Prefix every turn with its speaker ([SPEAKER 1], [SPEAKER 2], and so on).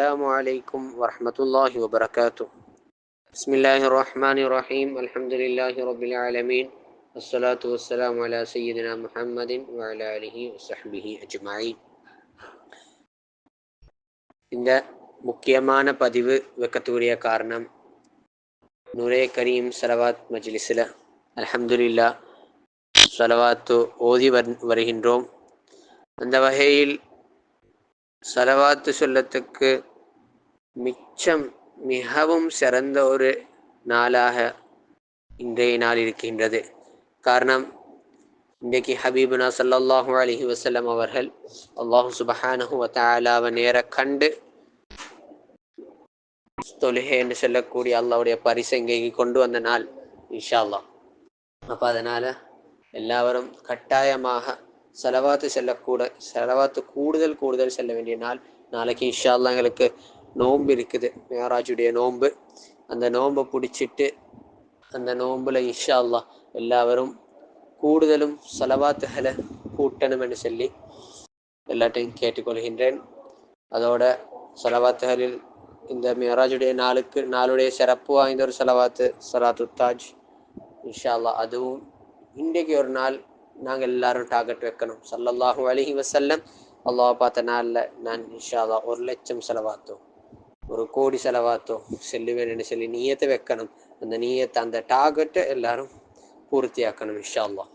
[SPEAKER 1] السلام عليكم ورحمة الله وبركاته. بسم الله الرحمن الرحيم. الحمد لله رب العالمين. الصلاة والسلام على سيدنا محمد وعلى آله وصحبه أجمعين. இந்த முக்கியமான பதிவு வைக்கக்கூடிய காரணம் நூரே கரீம் சலவாத் மஜ்லிஸில் அல்ஹம்துலில்லா சலவாத்து ஓதி வருகின்றோம். அந்த வகையில் சலவாத்து சொல்லத்துக்கு மிகவும் சிறந்த ஒரு நாளாக இன்றைய நாள் இருக்கின்றது. காரணம், இன்றைக்கு ஹபீபுனா ஸல்லல்லாஹு அலைஹி வஸல்லம் அவர்கள் அல்லாஹு சுப்ஹானஹு வ தஆலாவை நேர கண்டு தொழுகை என்று சொல்லக்கூடிய அல்லாஹ்வுடைய பரிசை இங்கே கொண்டு வந்த நாள் இன்ஷா அல்லாஹ். அப்போ அதனால் எல்லாரும் கட்டாயமாக சலவாத்து கூடுதல் செல்ல வேண்டிய நாள். நாளைக்கு இன்ஷா அல்லாஹ் எங்களுக்கு நோன்பு இருக்குது, மேராஜுடைய நோன்பு. அந்த நோன்பை பிடிச்சிட்டு அந்த நோம்பில் இன்ஷா அல்லாஹ் எல்லாரும் கூடுதலும் சலவாத்துகளை கூட்டணும் என்று சொல்லி எல்லாத்தையும் கேட்டுக்கொள்கின்றேன். அதோட சலவாத்துகளில் இந்த மேராஜுடைய நாளுடைய சிறப்பு வாய்ந்த ஒரு சலாத்து தாஜ் இன்ஷா அல்லாஹ். அதுவும் இன்றைக்கு ஒரு நாள் நாங்கள் எல்லாரும் டார்கெட் வைக்கணும். ஸல்லல்லாஹு அலைஹி வஸல்லம் அல்லாஹ் பார்த்த நாளில் நான் இன்ஷா அல்லாஹ் 1,00,000 செலவாத்தோ 1,00,00,000 செலவாத்தோ செல்லுவேன் என்று சொல்லி நீயத்தை வைக்கணும். அந்த நீயத்தை அந்த டார்கெட்டை எல்லாரும் பூர்த்தியாக்கணும் இன்ஷா அல்லாஹ்.